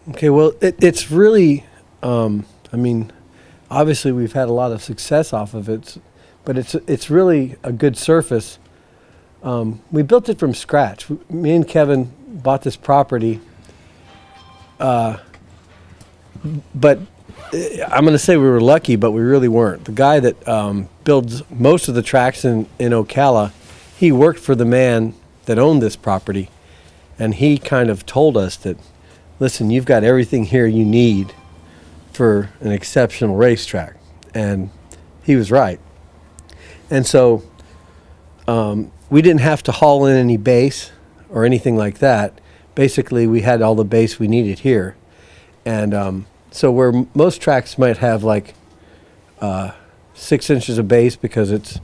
Okay, well, it's really, I mean, obviously we've had a lot of success off of it, but it's really a good surface. We built it from scratch. Me and Kevin bought this property, but I'm going to say we were lucky, but we really weren't. The guy that builds most of the tracks in Ocala, he worked for the man that owned this property, and he kind of told us that, listen, you've got everything here you need for an exceptional racetrack. And he was right. And so we didn't have to haul in any base or anything like that. Basically, we had all the base we needed here. And so where most tracks might have like 6 inches of base because it's,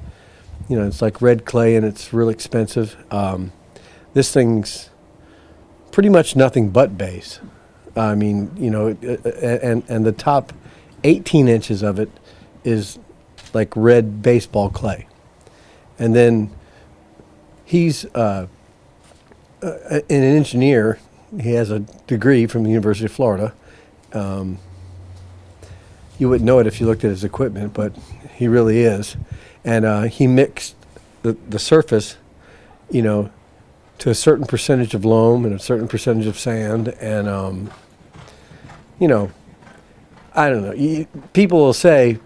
you know, it's like red clay and it's real expensive. This thing's pretty much nothing but base. I mean, you know, and the top 18 inches of it is like red baseball clay. And then he's an engineer. He has a degree from the University of Florida. You wouldn't know it if you looked at his equipment, but he really is. And he mixed the surface, you know, to a certain percentage of loam and a certain percentage of sand. And, you know, I don't know. People will say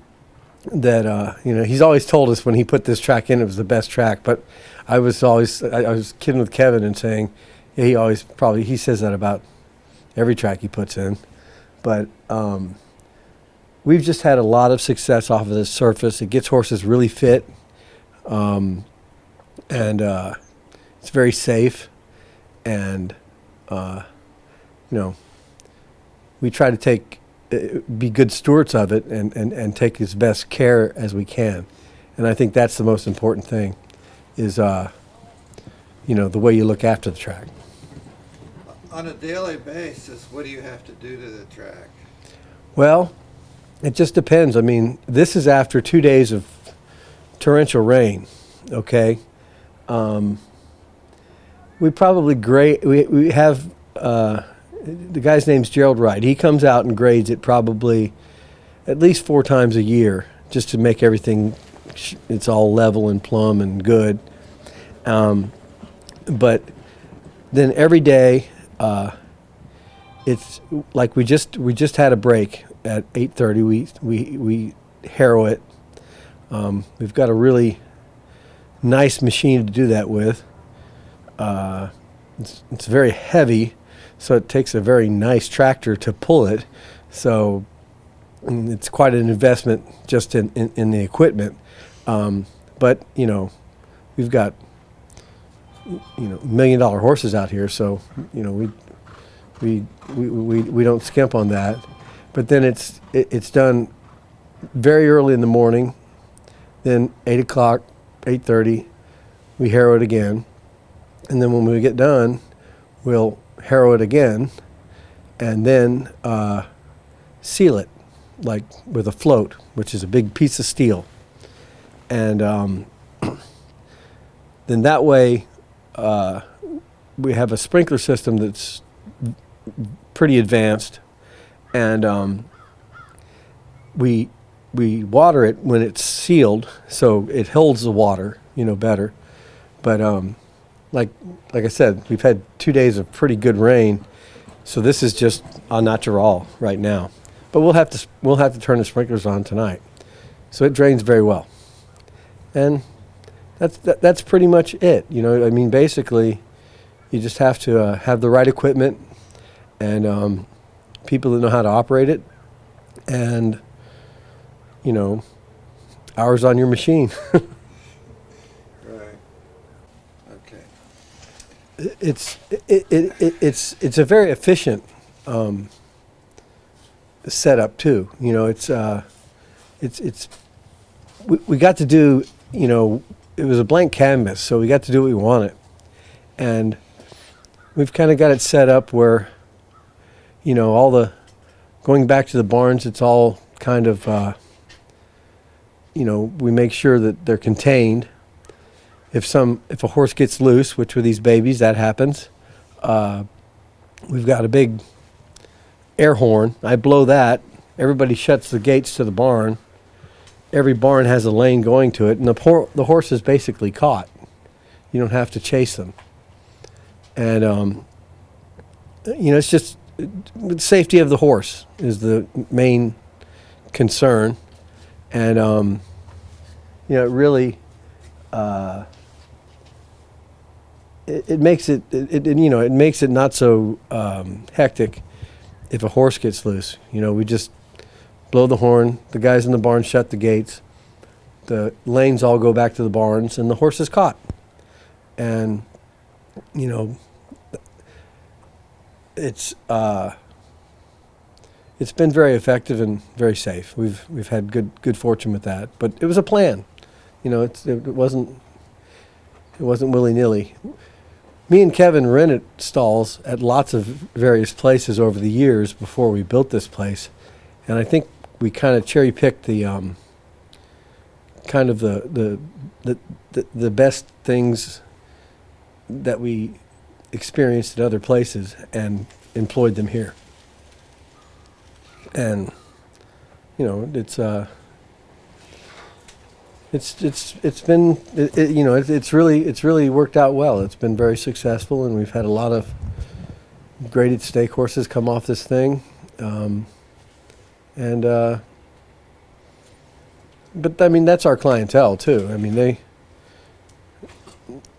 that, you know, he's always told us when he put this track in, it was the best track. But I was kidding with Kevin and saying, yeah, he says that about every track he puts in. But we've just had a lot of success off of this surface. It gets horses really fit. And it's very safe. And, you know, we try to be good stewards of it and take as best care as we can. And I think that's the most important thing is, you know, the way you look after the track. On a daily basis, what do you have to do to the track? Well, it just depends. I mean, this is after 2 days of torrential rain, okay? We probably we have, the guy's name's Gerald Wright. He comes out and grades it probably at least 4 times a year just to make everything, it's all level and plumb and good. But then every day, it's like we just had a break at 8:30. We harrow it. We've got a really nice machine to do that with. It's very heavy, so it takes a very nice tractor to pull it. So it's quite an investment just in the equipment. But you know, we've got, you know, $1 million horses out here, so you know we don't skimp on that. But then it's done very early in the morning. Then 8 o'clock, 8:30, we harrow it again, and then when we get done, we'll harrow it again, and then seal it like with a float, which is a big piece of steel, and then that way we have a sprinkler system that's pretty advanced, and we water it when it's sealed, so it holds the water, you know, better. But like I said, we've had 2 days of pretty good rain, so this is just au natural right now. But we'll have to turn the sprinklers on tonight, so it drains very well. And that's pretty much it. You know, I mean, basically, you just have to have the right equipment and people that know how to operate it, and you know, hours on your machine. Right. Okay. It's a very efficient setup too. You know, we got to do, you know, it was a blank canvas, so we got to do what we wanted, and we've kind of got it set up where, you know, going back to the barns, it's all kind of, you know, we make sure that they're contained. If a horse gets loose, which with these babies that happens, we've got a big air horn. I blow that. Everybody shuts the gates to the barn. Every barn has a lane going to it, and the horse is basically caught. You don't have to chase them. And, it's just the safety of the horse is the main concern. And, it really, it makes it makes it not so hectic if a horse gets loose. We just blow the horn, the guys in the barn shut the gates, the lanes all go back to the barns, and the horse is caught. And, it's been very effective and very safe. We've had good fortune with that, but it was a plan. It wasn't willy-nilly. Me and Kevin rented stalls at lots of various places over the years before we built this place, and I think we kind of cherry-picked the kind of the best things that we experienced at other places and employed them here. And it's really worked out well. It's been very successful, and we've had a lot of graded stake horses come off this thing. But I mean, that's our clientele too. I mean,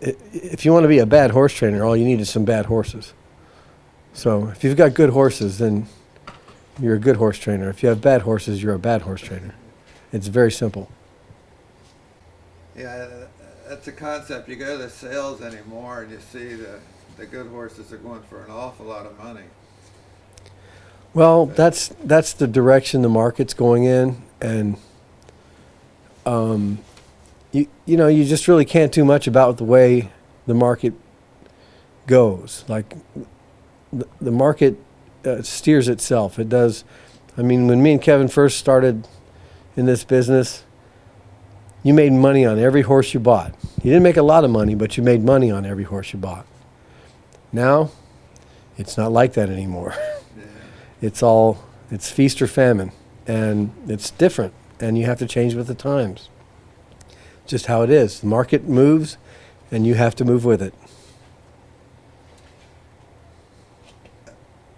if you want to be a bad horse trainer, all you need is some bad horses. So if you've got good horses, then you're a good horse trainer. If you have bad horses, you're a bad horse trainer. It's very simple. Yeah, that's a concept. You go to sales anymore and you see the good horses are going for an awful lot of money. Well, that's the direction the market's going in, and you just really can't do much about the way the market goes. Like the market steers itself. It does. I mean, when me and Kevin first started in this business, you made money on every horse you bought. You didn't make a lot of money, but you made money on every horse you bought. Now, it's not like that anymore. Yeah. It's feast or famine, and it's different, and you have to change with the times. Just how it is. The market moves, and you have to move with it.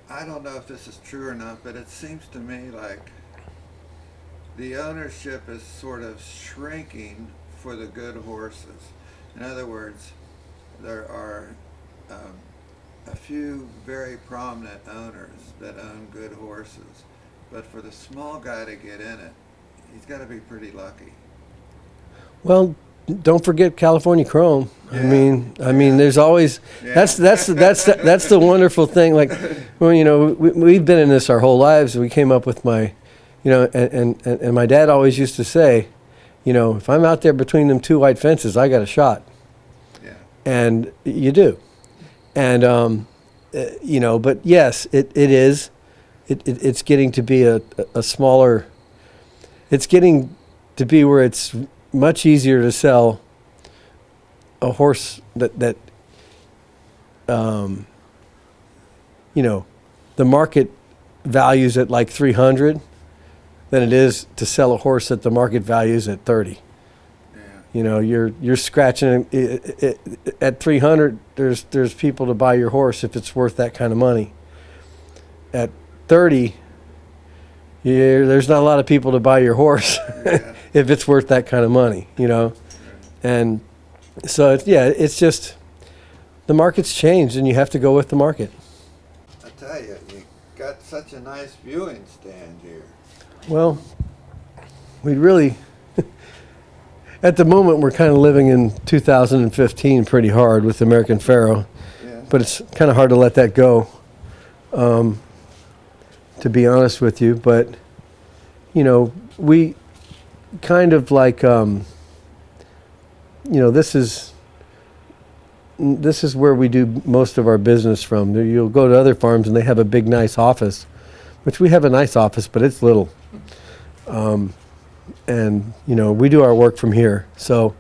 I don't know if this is true or not, but it seems to me like the ownership is sort of shrinking for the good horses. In other words, there are a few very prominent owners that own good horses, but for the small guy to get in it, he's got to be pretty lucky. Well, don't forget California Chrome. Yeah. I mean, there's always that's the wonderful thing. Like, well, we've been in this our whole lives. We came up with my, and my dad always used to say, if I'm out there between them two white fences, I got a shot. Yeah. And you do. And but yes, it is. It's getting to be a smaller. It's getting to be where it's much easier to sell a horse that the market values at like 300 than it is to sell a horse that the market values at 30. Yeah. You're scratching it at 300. There's people to buy your horse if it's worth that kind of money. At 30, there's not a lot of people to buy your horse if it's worth that kind of money, And so, it's just the market's changed, and you have to go with the market. I tell you got such a nice viewing stand here. Well, we really, at the moment, we're kind of living in 2015 pretty hard with American Pharaoh, but it's kind of hard to let that go. To be honest with you, but we kind of like this is where we do most of our business from. You'll go to other farms and they have a big nice office, which we have a nice office, but it's little. And we do our work from here. So,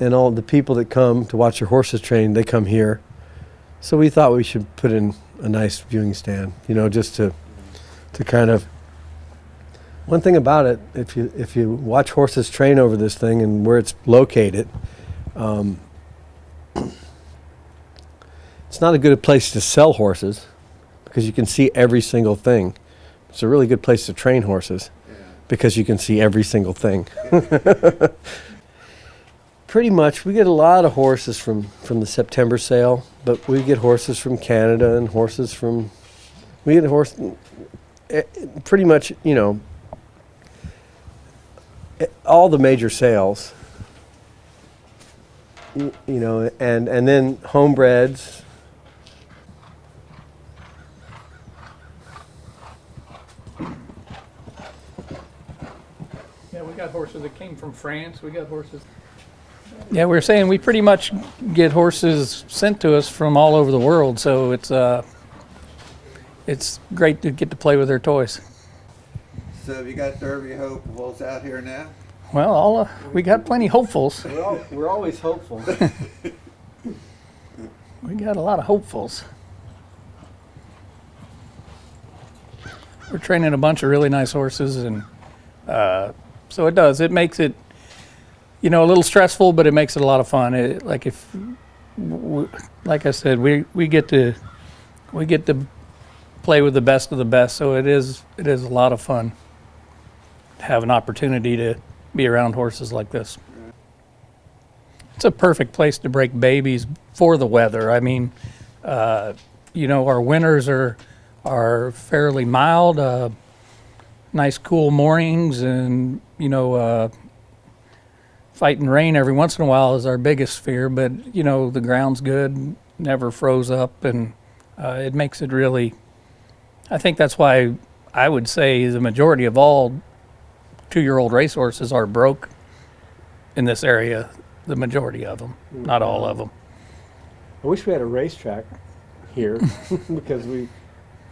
and all the people that come to watch their horses train, they come here. So we thought we should put in a nice viewing stand. You know, just to kind of. One thing about it, if you watch horses train over this thing and where it's located, it's not a good place to sell horses because you can see every single thing. It's a really good place to train horses because you can see every single thing. Pretty much, we get a lot of horses from the September sale, but we get horses from Canada and horses from, we get pretty much, you know, all the major sales, you know, and then homebreds. Yeah, we got horses that came from France. We got horses. Yeah, we were saying we pretty much get horses sent to us from all over the world, so it's great to get to play with their toys. So have you got Derby hopefuls out here now? Well, we got plenty hopefuls. We're always hopeful. We got a lot of hopefuls. We're training a bunch of really nice horses, and so it makes it, you know, a little stressful, but it makes it a lot of fun. Like I said, we get to play with the best of the best, so it is a lot of fun to have an opportunity to be around horses like this. It's a perfect place to break babies for the weather. I mean, you know, our winters are fairly mild, nice cool mornings, and you know, fighting rain every once in a while is our biggest fear, but you know, the ground's good, never froze up, and it makes it really, I think that's why I would say the majority of all 2-year-old racehorses are broke in this area, the majority of them, not all of them. I wish we had a racetrack here because we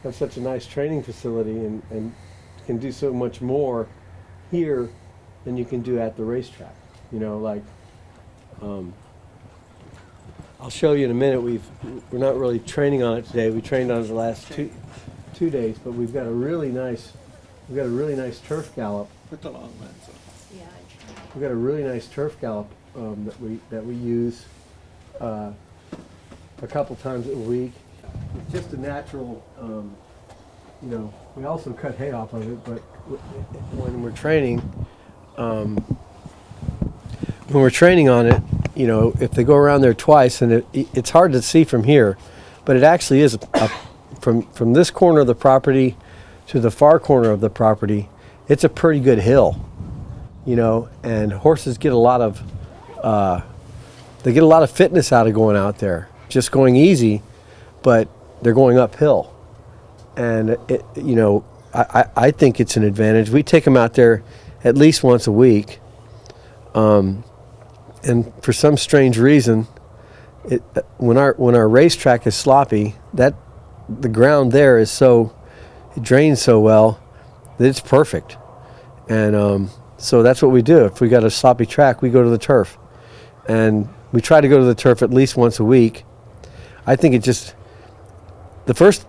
have such a nice training facility and can do so much more here than you can do at the racetrack. You know, like, I'll show you in a minute. We're not really training on it today. We trained on it the last two days, but we've got a really nice turf gallop. Put the long lens on. Yeah, I tried. We've got a really nice turf gallop that we use a couple times a week. It's just a natural, you know. We also cut hay off of it, but when we're training, on it, you know, if they go around there twice, and it's hard to see from here, but it actually is from this corner of the property to the far corner of the property. It's a pretty good hill, you know, and horses get a lot of fitness out of going out there, just going easy, but they're going uphill, and you know, I think it's an advantage. We take them out there at least once a week, and for some strange reason, when our racetrack is sloppy, that the ground there is it drains so well that it's perfect. And so that's what we do. If we got a sloppy track, we go to the turf. And we try to go to the turf at least once a week. I think it just, the first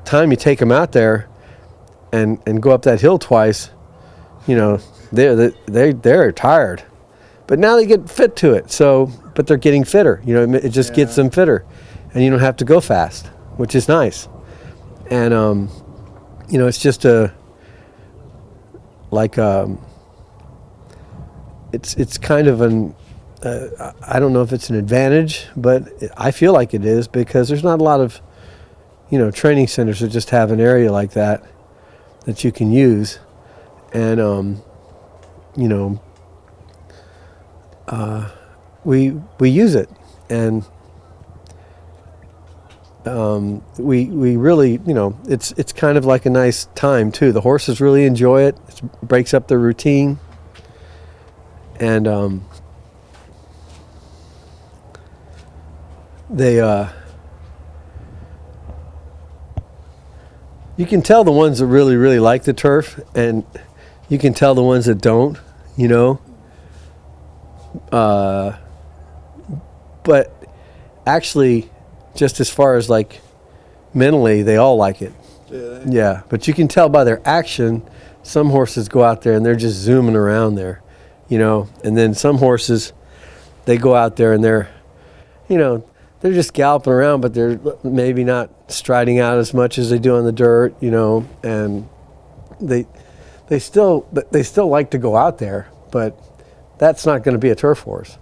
time you take them out there and go up that hill twice, you know, they're tired. But now they get fit to it. But they're getting fitter. You know, it just gets them fitter. And you don't have to go fast, which is nice. And, you know, it's just it's kind of I don't know if it's an advantage, but I feel like it is because there's not a lot of, you know, training centers that just have an area like that you can use. And, you know, we use it, and we really, you know, it's kind of like a nice time too. The horses really enjoy it. It breaks up their routine, and they you can tell the ones that really like the turf, and you can tell the ones that don't, you know. But actually, just as far as like mentally, they all like it. Do they? Yeah, but you can tell by their action. Some horses go out there and they're just zooming around there, you know. And then some horses, they go out there and they're, you know, they're just galloping around, but they're maybe not striding out as much as they do on the dirt, you know. And they still like to go out there, but that's not going to be a turf horse.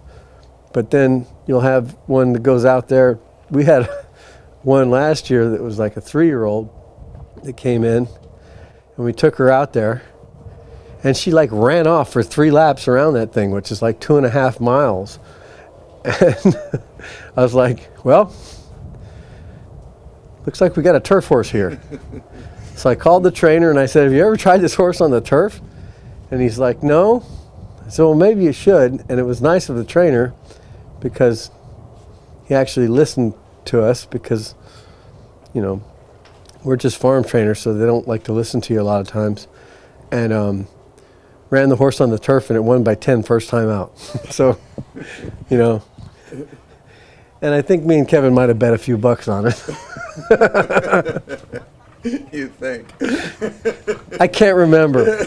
But then you'll have one that goes out there. We had one last year that was like a 3-year-old that came in, and we took her out there, and she like ran off for 3 laps around that thing, which is like 2.5 miles. And I was like, well, looks like we got a turf horse here. So I called the trainer and I said, have you ever tried this horse on the turf? And he's like, no. I said, well, maybe you should. And it was nice of the trainer because he actually listened to us, because, you know, we're just farm trainers, so they don't like to listen to you a lot of times. And ran the horse on the turf, and it won by 10 first time out. So, you know, and I think me and Kevin might have bet a few bucks on it. You think? I can't remember.